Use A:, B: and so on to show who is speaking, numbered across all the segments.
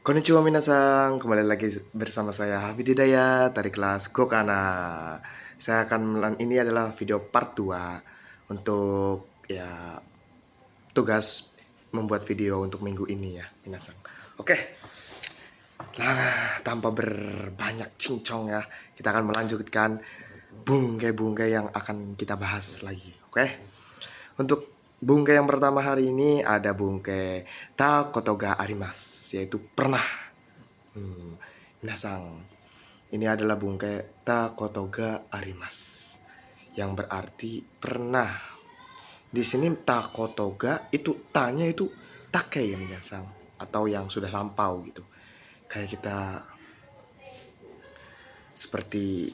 A: Konnichiwa minasan, kembali lagi bersama saya Hafid Hidayat dari kelas Gokana. Ini adalah video part 2 untuk ya tugas membuat video untuk minggu ini ya minasan. Oke. Nah, tanpa berbanyak cincong ya, kita akan melanjutkan bungkai-bungkai yang akan kita bahas lagi. Oke. Untuk bungkai yang pertama hari ini ada bungkai Takotoga Arimasu, yaitu pernah. Minasang, ini adalah bungkai Takotoga Arimasu, yang berarti pernah. Di sini Takotoga itu tanya itu take ya minasang, atau yang sudah lampau gitu. Kayak kita seperti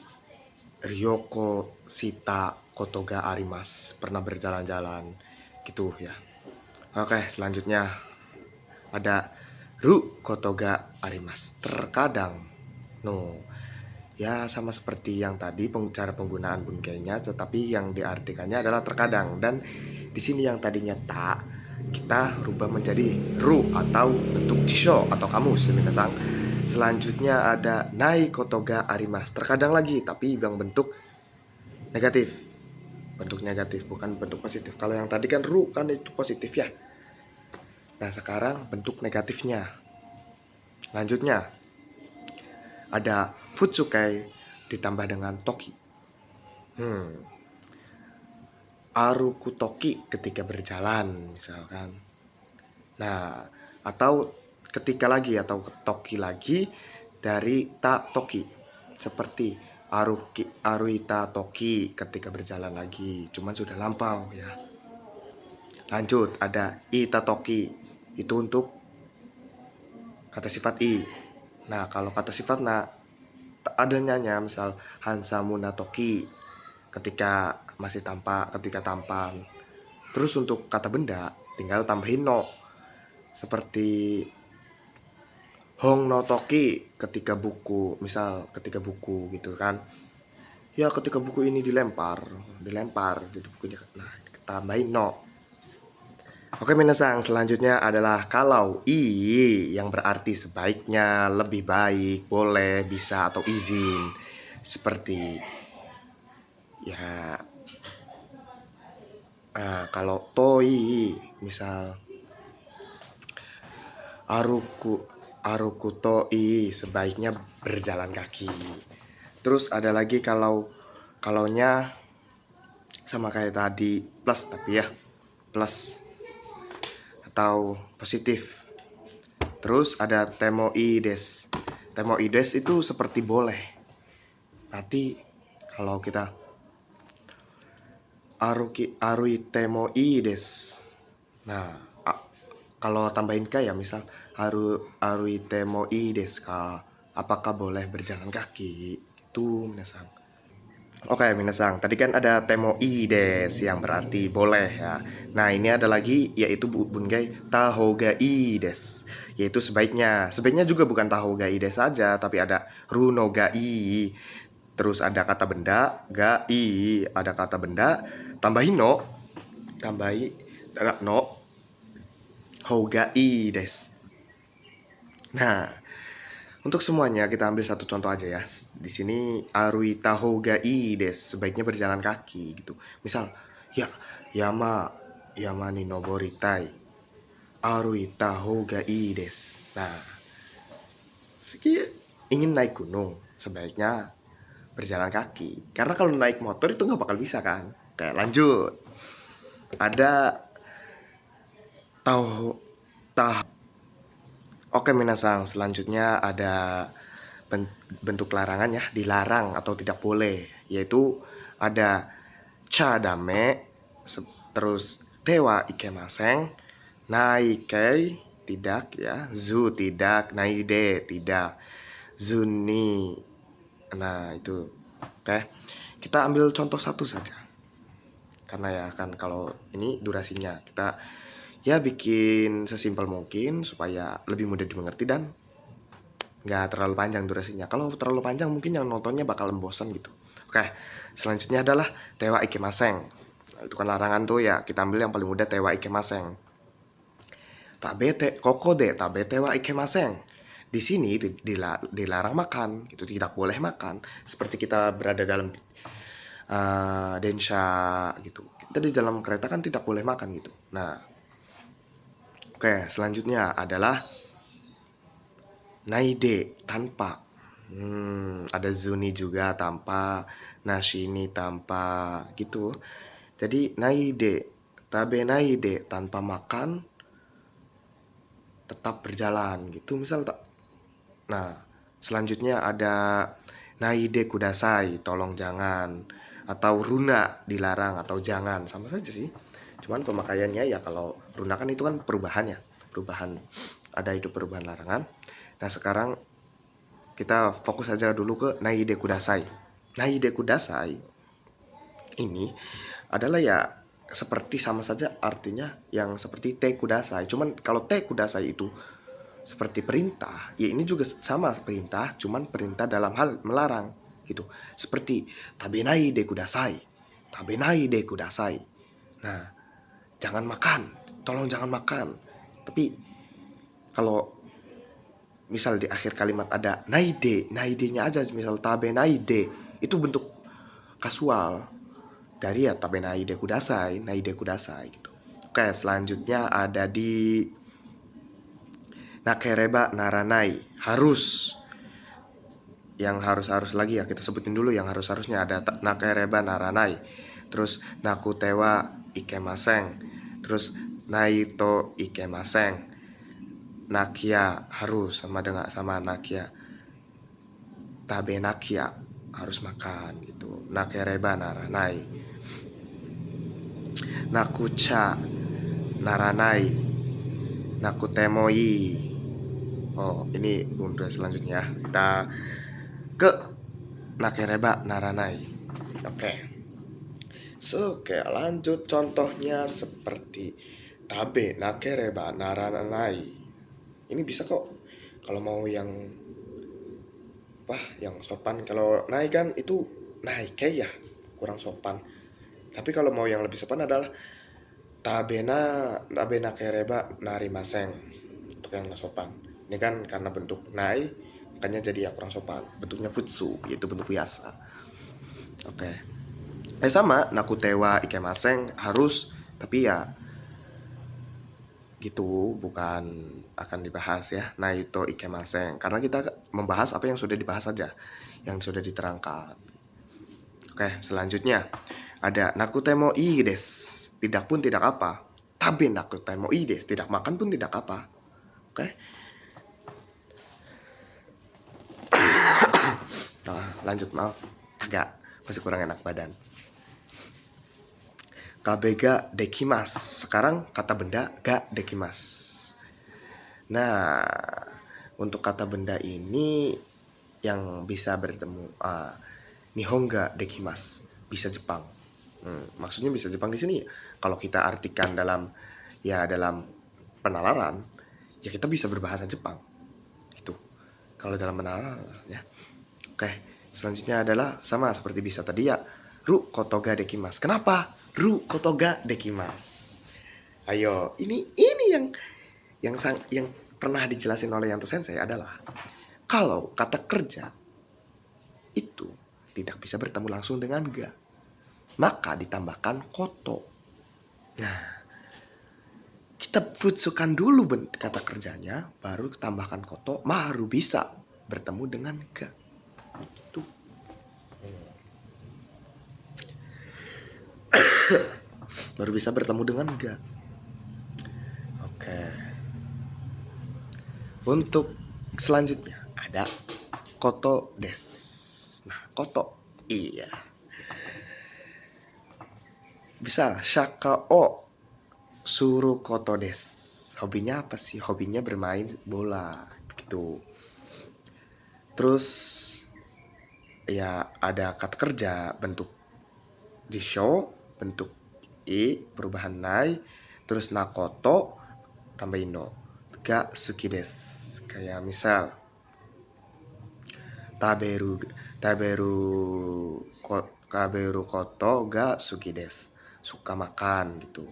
A: Ryoko Shita Kotoga Arimasu, pernah berjalan-jalan gitu ya. Oke, selanjutnya ada Ru Kotoga Arimasu, terkadang. No, ya sama seperti yang tadi cara penggunaan bunkainya, tetapi yang diartikannya adalah terkadang. Dan di sini yang tadinya tak, kita rubah menjadi ru atau bentuk jisho atau kamus minasang. Selanjutnya ada nai kotoga arimasu, terkadang lagi, tapi yang bentuk negatif. Bentuk negatif, bukan bentuk positif. Kalau yang tadi kan ru kan itu positif ya. Nah, sekarang bentuk negatifnya. Lanjutnya ada futsukai ditambah dengan toki. Aruku toki ketika berjalan misalkan. Nah, atau ketika lagi atau toki lagi dari ta toki. Seperti aruita toki ketika berjalan lagi, cuman sudah lampau ya. Lanjut ada ita toki, itu untuk kata sifat i. Nah, kalau kata sifat na adanya misal hansamuna toki ketika masih ketika tampan. Terus untuk kata benda tinggal tambahin no. Seperti hong no toki ketika buku, misal ketika buku gitu kan. Ya ketika buku ini dilempar jadi bukunya. Nah, tambahin no. Oke minasang, selanjutnya adalah kalau i yang berarti sebaiknya, lebih baik, boleh, bisa atau izin. Seperti ya kalau toi misal aruku toi sebaiknya berjalan kaki. Terus ada lagi kalaunya sama kayak tadi plus, tapi ya plus atau positif. Terus ada temoides. Temoides itu seperti boleh. Nanti kalau kita arui temoides. Nah, kalau tambahin ka ya misal arui temoides ka, apakah boleh berjalan kaki? Itu minasang. Oke minasang, tadi kan ada temoides yang berarti boleh ya. Nah, ini ada lagi yaitu bungkai tahogaides, yaitu sebaiknya. Sebaiknya juga bukan tahogaides saja, tapi ada runogai. Terus ada kata benda, gai, ada kata benda, tambahin no, tambahi no, hogaides. Nah, untuk semuanya kita ambil satu contoh aja ya. Di sini aruita hogaides, sebaiknya berjalan kaki gitu. Misal, ya yama ni noboritai. Aruita hogaides. Nah, ingin naik gunung, sebaiknya berjalan kaki. Karena kalau naik motor itu nggak bakal bisa kan. Kayak lanjut. Ada tahu. Oke minasang, selanjutnya ada bentuk larangan ya, dilarang atau tidak boleh, yaitu ada chadame, terus tewa ikemaseng, naikei tidak ya, zu tidak, naide tidak, zuni. Nah, itu. Oke. Kita ambil contoh satu saja. Karena ya kan kalau ini durasinya kita ya bikin sesimpel mungkin supaya lebih mudah dimengerti dan nggak terlalu panjang durasinya. Kalau terlalu panjang mungkin yang nontonnya bakal bosan gitu. Oke, selanjutnya adalah tewa ikemaseng. Itu kan larangan tuh ya, kita ambil yang paling mudah, tewa ikemaseng. Tabete koko de tabete wa ikemaseng. di sini dilarang makan, gitu, tidak boleh makan. Seperti kita berada dalam densha gitu. Kita di dalam kereta kan tidak boleh makan gitu. Nah, oke, selanjutnya adalah naide tanpa. Ada zuni juga tanpa, nashini tanpa gitu. Jadi naide, tabe naide tanpa makan tetap berjalan gitu misal tak. Nah, selanjutnya ada naide kudasai, tolong jangan, atau runa dilarang atau jangan, sama saja sih. Cuman pemakaiannya ya kalau runa kan itu kan perubahan ya, perubahan, ada itu perubahan larangan. Nah, sekarang kita fokus aja dulu ke naide kudasai. Naide kudasai ini adalah ya seperti sama saja artinya yang seperti te kudasai. Cuman kalau te kudasai itu seperti perintah, ya ini juga sama perintah, cuman perintah dalam hal melarang gitu. Seperti tabenai de kudasai, tabenai de kudasai. Nah, jangan makan, tolong jangan makan. Tapi kalau misal di akhir kalimat ada naide, naide-nya aja misal tabenaide, itu bentuk kasual dari ya tabenaide kudasai, naide kudasai gitu. Oke, selanjutnya ada di nakereba naranai, harus. Yang harus lagi ya kita sebutin dulu yang harusnya ada nakereba naranai, terus nakutewa ikemaseng, terus naito ikemaseng, nakia harus sama dengan sama nakia, tabe nakia harus makan gitu, nakereba naranai, nakucha naranai, nakutemoi. Oh, ini untuk selanjutnya kita ke nakereba naranai. Oke. Oke, lanjut contohnya seperti tabe nakereba naranai. Ini bisa kok. Kalau mau yang yang sopan. Kalau naik kan itu naik ya, kurang sopan. Tapi kalau mau yang lebih sopan adalah tabe nakereba narimaseng, untuk yang sopan. Ini kan karena bentuk nai, makanya jadi ya kurang sopan. Bentuknya futsu, yaitu bentuk biasa. Oke. Sama nakutewa ikemaseng harus, tapi ya gitu, bukan akan dibahas ya. Nah, itu ikemaseng karena kita membahas apa yang sudah dibahas saja, yang sudah diterangkan. Oke, selanjutnya ada nakutemo ii des, tidak pun tidak apa. Tabe nakutemo ii des, tidak makan pun tidak apa. Oke. Nah, lanjut, maaf, agak masih kurang enak badan. Kabega dekimas. Sekarang kata benda ga dekimas. Nah, untuk kata benda ini yang bisa bertemu nihonga dekimas, bisa Jepang. Maksudnya bisa Jepang di sini kalau kita artikan dalam penalaran, ya kita bisa berbahasa Jepang. Itu kalau dalam penalaran ya. Oke, selanjutnya adalah sama seperti bisa tadi ya. Ru kotoga dekimas. Kenapa? Ru kotoga dekimas. Ayo, ini yang pernah dijelasin oleh Yanto Sensei adalah kalau kata kerja itu tidak bisa bertemu langsung dengan ga, maka ditambahkan koto. Nah, kita futsukan dulu kata kerjanya, baru tambahkan koto, baru bisa bertemu dengan ga. Itu. Baru bisa bertemu dengan ga. Oke. Untuk selanjutnya ada koto des. Nah, koto, iya. Bisa shaka o suru koto des. Hobinya apa sih? Hobinya bermain bola, begitu. Terus ya ada kata kerja bentuk disho, bentuk i, perubahan nai, terus nakoto tambah ino, ga suki des. Kayak misal taberu kaberu koto ga suki des, suka makan gitu.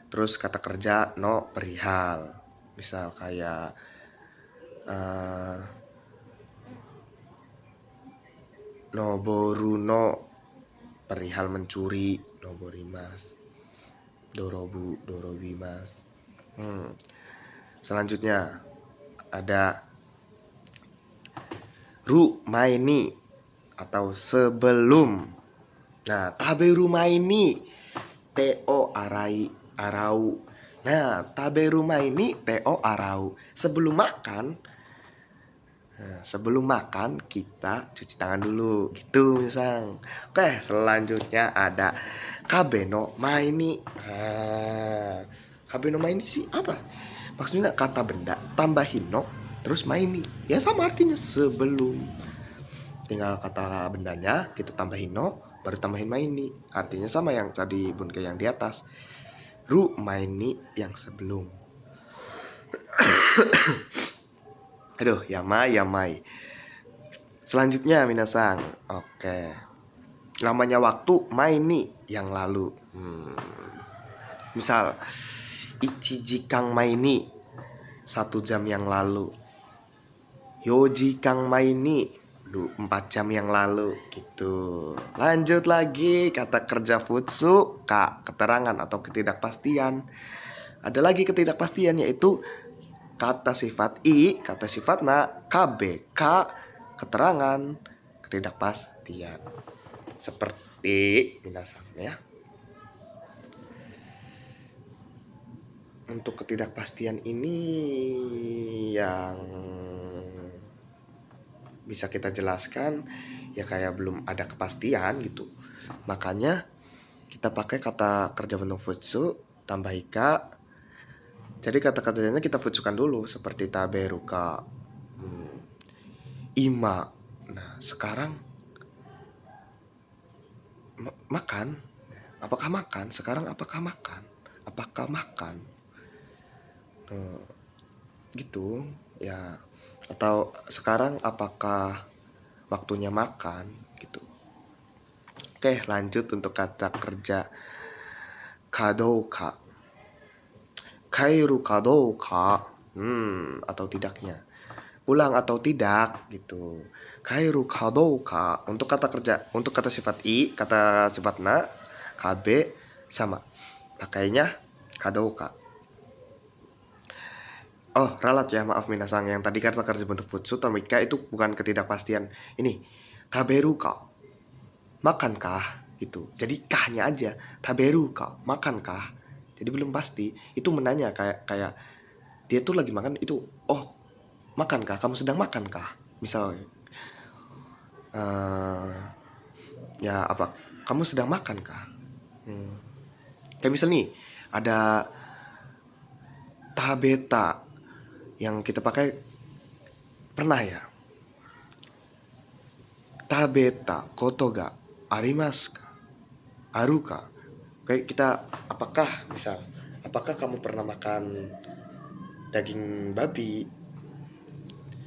A: Terus kata kerja no perihal, misal kayak eh, noboru no perihal mencuri, noborimas. Dorobu, dorobimas. Selanjutnya ada rumaini atau sebelum. Nah, taberu maini teo arai arau. Nah, taberu maini teo arau. Sebelum makan kita cuci tangan dulu gitu misal. Oke, selanjutnya ada kabeno maini. Kabeno maini sih apa? Maksudnya kata benda tambahin no terus maini. Ya sama artinya sebelum. Tinggal kata bendanya kita tambahin no baru tambahin maini. Artinya sama yang tadi bunke yang di atas. Ru maini yang sebelum. Aduh, yamai. Selanjutnya minasang. Oke. Namanya waktu maini yang lalu. Misal ichijikang maini 1 jam yang lalu. Yojikang maini 4 jam yang lalu gitu. Lanjut lagi kata kerja futsu, keterangan atau ketidakpastian. Ada lagi ketidakpastian yaitu kata sifat i, kata sifat na, kb, k, keterangan, ketidakpastian. Seperti minasang ya. Untuk ketidakpastian ini yang bisa kita jelaskan ya kayak belum ada kepastian gitu. Makanya kita pakai kata kerja bentuk futsu tambah ika. Jadi kata-katanya kita futsukan dulu seperti taberuka, ima. Nah, sekarang makan. Apakah makan? Sekarang apakah makan? Apakah makan? Gitu ya. Atau sekarang apakah waktunya makan gitu. Oke, lanjut untuk kata kerja kadouka. Kairu kadouka. Atau tidaknya. Pulang atau tidak gitu. Kairu kadouka. Untuk kata kerja, untuk kata sifat i, kata sifat na, kb sama. Pakainya kadouka. Oh, ralat ya, maaf minasang. Yang tadi kata kerja bentuk futsu tomika itu bukan ketidakpastian. Ini taberuka. Makankah gitu. Jadi kahnya aja. Taberuka, makankah? Jadi belum pasti. Itu menanya kayak dia tuh lagi makan itu. Oh, makankah? Kamu sedang makankah? Misal ya apa? Kamu sedang makankah? Kayak misal nih ada tabeta yang kita pakai pernah ya. Tabeta koto ga arimasu ka? Aruka? Kayak kita apakah kamu pernah makan daging babi?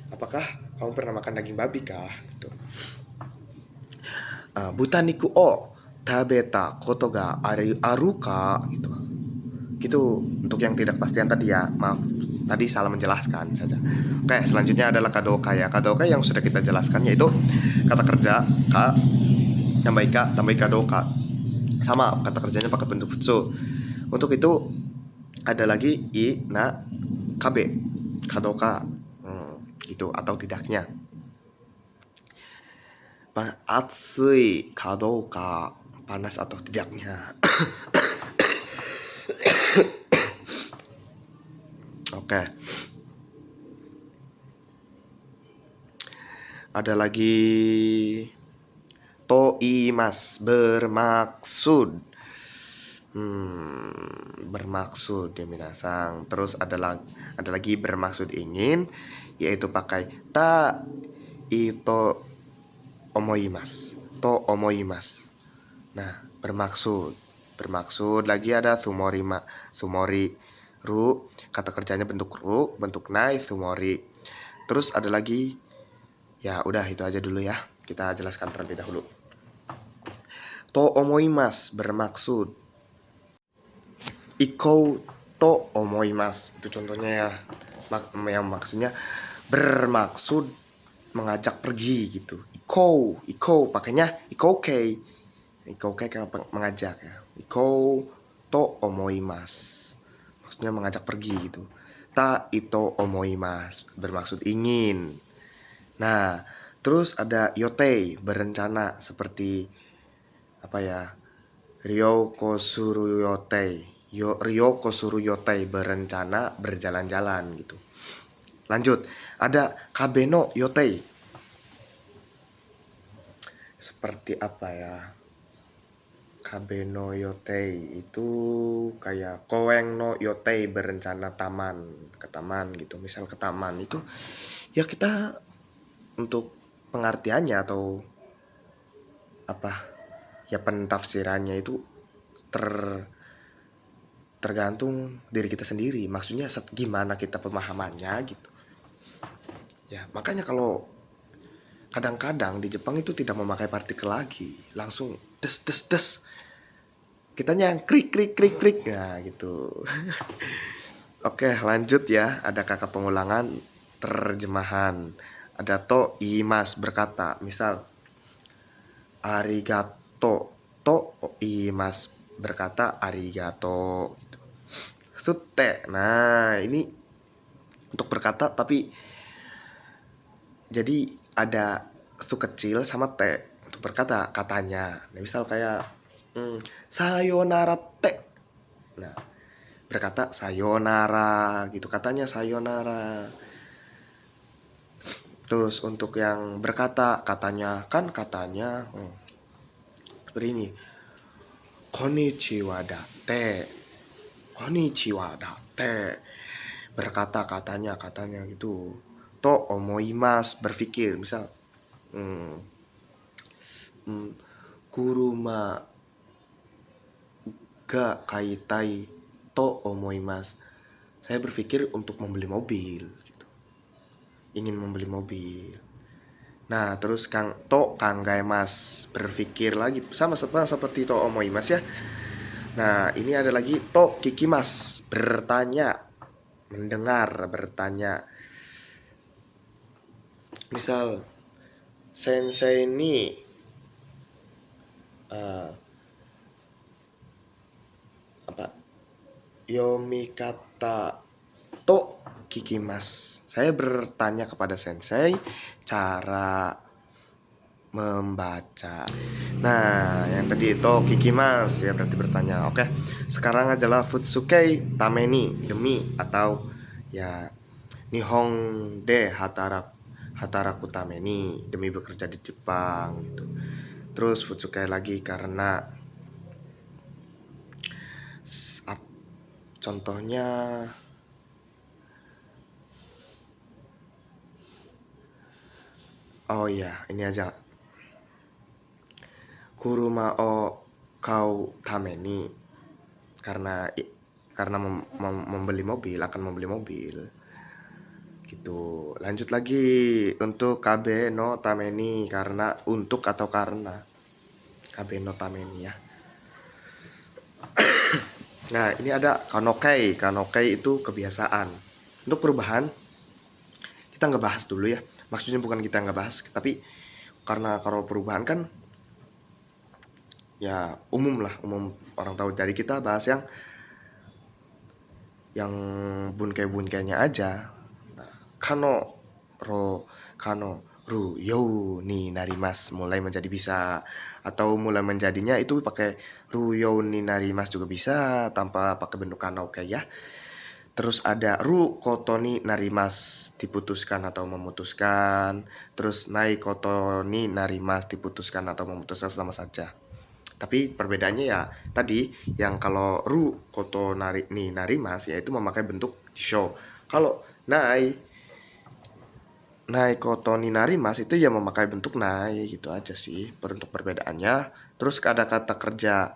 A: Apakah kamu pernah makan daging babi kah? Gitu. Butaniku o tabeta koto ga aruka gitu. Gitu untuk yang tidak pastian tadi ya. Maaf, tadi salah menjelaskan saja. Oke, selanjutnya adalah kadoka ya. Kadoka yang sudah kita jelaskan yaitu kata kerja ka tambah ika tambah kadoka. Sama kata kerjanya pakai bentuk futsu. Untuk itu ada lagi i, na, kabe, kadoka. Gitu atau tidaknya. Atsui kadoka, panas atau tidaknya. Oke. Ada lagi toimas, bermaksud. Bermaksud ya minasang. Terus ada lagi bermaksud ingin, yaitu pakai ta ito omoimas. To omoimas. Nah, bermaksud lagi ada sumori ru, kata kerjanya bentuk ru, bentuk nai, sumori. Terus ada lagi ya udah itu aja dulu ya. Kita jelaskan terlebih dahulu. To omoimas bermaksud. Ikou to omoimas itu contohnya ya. Yang maksudnya bermaksud mengajak pergi gitu. Iko pakainya ikoke. Ikoke kayak mengajak ya. Iko to omoimasu. Maksudnya mengajak pergi gitu. Ta ito omoimasu bermaksud ingin. Nah, terus ada yote berencana seperti apa ya? Ryoko suruyote. Ryoko suruyote berencana berjalan-jalan gitu. Lanjut, ada kabeno yote. Seperti apa ya? Kabeno yote itu kayak koeng no yote berencana ke taman gitu. Misal ke taman itu ya kita untuk pengertiannya atau apa ya pentafsirannya itu ter tergantung diri kita sendiri. Maksudnya gimana kita pemahamannya gitu. Ya, makanya kalau kadang-kadang di Jepang itu tidak memakai partikel lagi, langsung des des des. Kitanya yang krik krik krik krik. Nah, gitu. Oke, lanjut ya. Ada kakak pengulangan terjemahan. Ada to imas berkata, misal arigato. To imas berkata arigato gitu. Sute. Nah, ini untuk berkata tapi jadi ada su kecil sama te untuk berkata katanya. Nah, misal kayak sayonara te. Nah, berkata sayonara gitu, katanya sayonara. Terus untuk yang berkata katanya kan katanya seperti ini. Konnichiwa date. Konnichiwa date. Berkata katanya gitu. To omoimasu berpikir, misal kuruma ga kaitai to omoimasu. Saya berpikir untuk membeli mobil gitu. Ingin membeli mobil. Nah, terus kanggaemas berpikir lagi sama seperti to omoimasu ya. Nah, ini ada lagi to kikimas bertanya, mendengar, bertanya. Misal sensei ni apa? Yomikata to kikimas. Saya bertanya kepada sensei cara membaca. Nah, yang tadi itu kikimas ya berarti bertanya. Oke. Sekarang adalah futsuke tameni demi atau ya nihon de hataraku tameni demi bekerja di Jepang gitu. Terus futsuke lagi karena contohnya oh iya, ini aja. Kuruma o kau tameni karena membeli mobil, akan membeli mobil. Gitu. Lanjut lagi untuk kabe no tameni karena untuk atau karena. Kabe no tameni ya. Nah, ini ada kanokei. Kanokei itu kebiasaan. Untuk perubahan kita nggak bahas dulu ya. Maksudnya bukan kita nggak bahas, tapi karena kalau perubahan kan ya umum orang tahu. Jadi kita bahas yang bunkei-bunkainya aja. Nah, kano ru you ni narimas mulai menjadi bisa, atau mulai menjadinya itu pakai ru you ni narimas juga bisa tanpa pakai bentuk kano kayak ya. Terus ada ru koto ni narimas diputuskan atau memutuskan. Terus nai koto ni narimas diputuskan atau memutuskan sama saja. Tapi perbedaannya ya tadi yang kalau ru koto ni narimas yaitu memakai bentuk show. Kalau nai koto ni narimas itu ya memakai bentuk nai gitu aja sih untuk perbedaannya. Terus ada kata kerja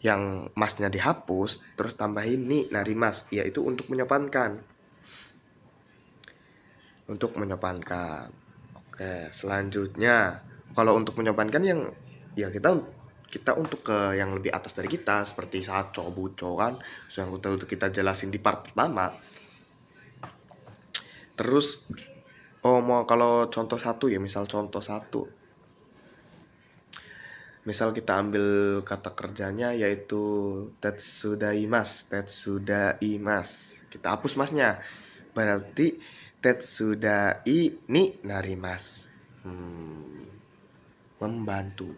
A: yang masnya dihapus terus tambahin ni narimas yaitu untuk menyopankan. Oke, selanjutnya kalau untuk menyopankan yang ya kita untuk ke yang lebih atas dari kita seperti saco, buco kan, yang untuk kita jelasin di part pertama. Terus Oh, mau kalau contoh satu ya, misal contoh satu. Misal kita ambil kata kerjanya yaitu tetsudaimasu, tetsudaimasu. Kita hapus masnya. Berarti tetsudai ni narimasu. Membantu.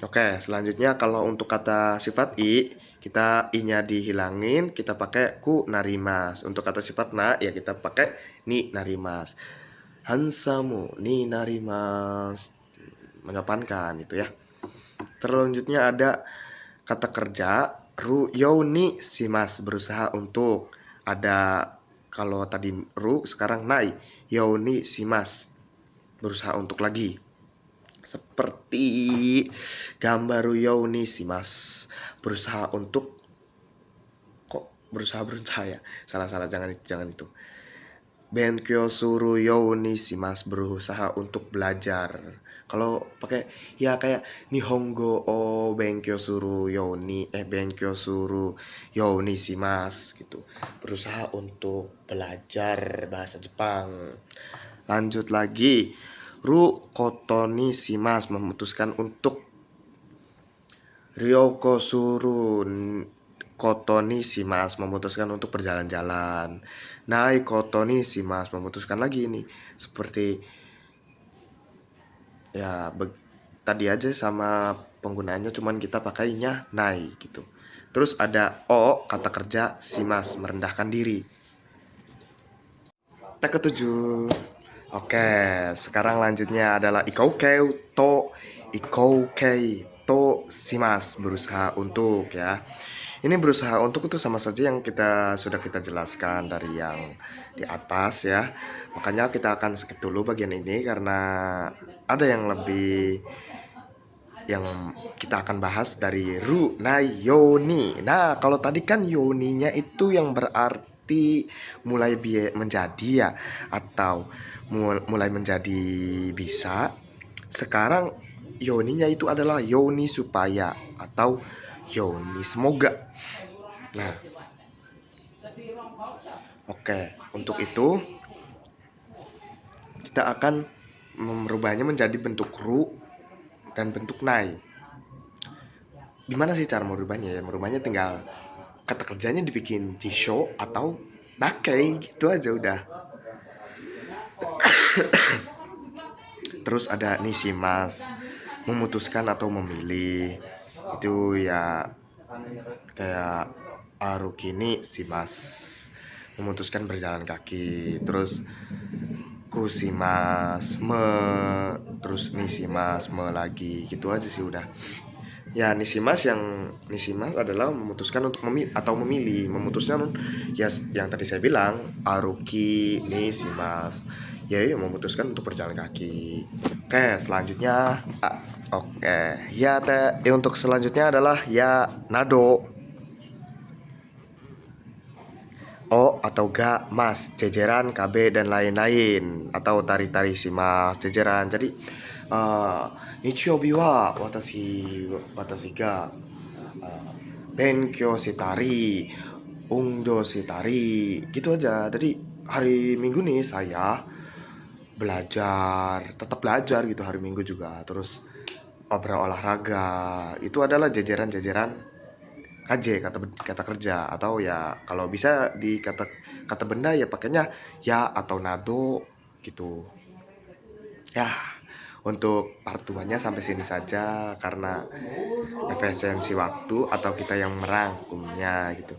A: Oke, selanjutnya kalau untuk kata sifat i, kita i-nya dihilangin, kita pakai ku narimas. Untuk kata sifat na, ya kita pakai ni narimas. Hansamu ni narimas. Mengepankan itu ya. Selanjutnya ada kata kerja ru you ni shimasu, berusaha untuk. Ada kalau tadi ru, sekarang nai. You ni shimasu, berusaha untuk lagi. Seperti gambar you ni shimasu, berusaha untuk. Kok berusaha ya? Salah, jangan itu. Benkyou suru you ni shimasu, berusaha untuk belajar. Kalau pakai ya kayak nihongo o benkyou suru you ni shimasu gitu. Berusaha untuk belajar bahasa Jepang. Lanjut lagi. Ru koto ni shimasu, memutuskan untuk. Ryoko suru koto ni shimasu, memutuskan untuk berjalan-jalan. Nai koto ni shimasu, memutuskan lagi ini. Seperti ya tadi aja sama penggunaannya, cuman kita pakainya nai gitu. Terus ada o, kata kerja shimasu, merendahkan diri. Tak ketujuh. Oke, sekarang lanjutnya adalah ikoukei to shimasu, berusaha untuk ya. Ini berusaha untuk itu sama saja yang sudah kita jelaskan dari yang di atas ya. Makanya kita akan skip dulu bagian ini karena ada yang lebih yang kita akan bahas dari ru nai yoni. Nah, kalau tadi kan yoninya itu yang berarti mulai menjadi ya, atau mulai menjadi bisa. Sekarang yoninya itu adalah yoni supaya atau yoni semoga. Nah, oke, untuk itu kita akan merubahnya menjadi bentuk ru dan bentuk nai. Gimana sih cara merubahnya ya? Merubahnya tinggal kata kerjanya dibikin jisho atau nakei gitu aja udah. Terus ada nishimas, memutuskan atau memilih. Itu ya kayak arukini shimas, memutuskan berjalan kaki. Terus kusimas, terus nishimas, lagi gitu aja sih udah. Ya nishimas adalah memutuskan untuk memilih, memutuskan ya yang tadi saya bilang aruki nishimas, ya memutuskan untuk berjalan kaki. Oke, selanjutnya untuk selanjutnya adalah ya nado, o atau ga mas, jejeran, KB dan lain-lain, atau tari-tari shimas, jejeran. Jadi nichiyoubi wa watashi ga benkyou shitari, ungdo shitari, gitu aja. Jadi hari Minggu nih saya tetap belajar gitu hari Minggu juga. Terus berolahraga, itu adalah jajaran KJ, kata kerja, atau ya kalau bisa di kata benda ya pakainya ya atau nado gitu. Ya, untuk part 2-nya sampai sini saja karena efisiensi waktu atau kita yang merangkumnya gitu.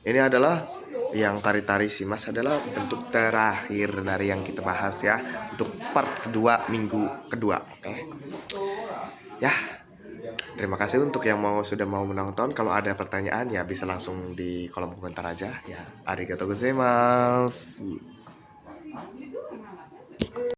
A: Ini adalah yang tari-tari shimas adalah bentuk terakhir dari yang kita bahas ya, untuk part kedua minggu kedua. Oke. Ya, terima kasih untuk yang sudah mau menonton. Kalau ada pertanyaan ya bisa langsung di kolom komentar aja ya. Arigatou gozaimasu.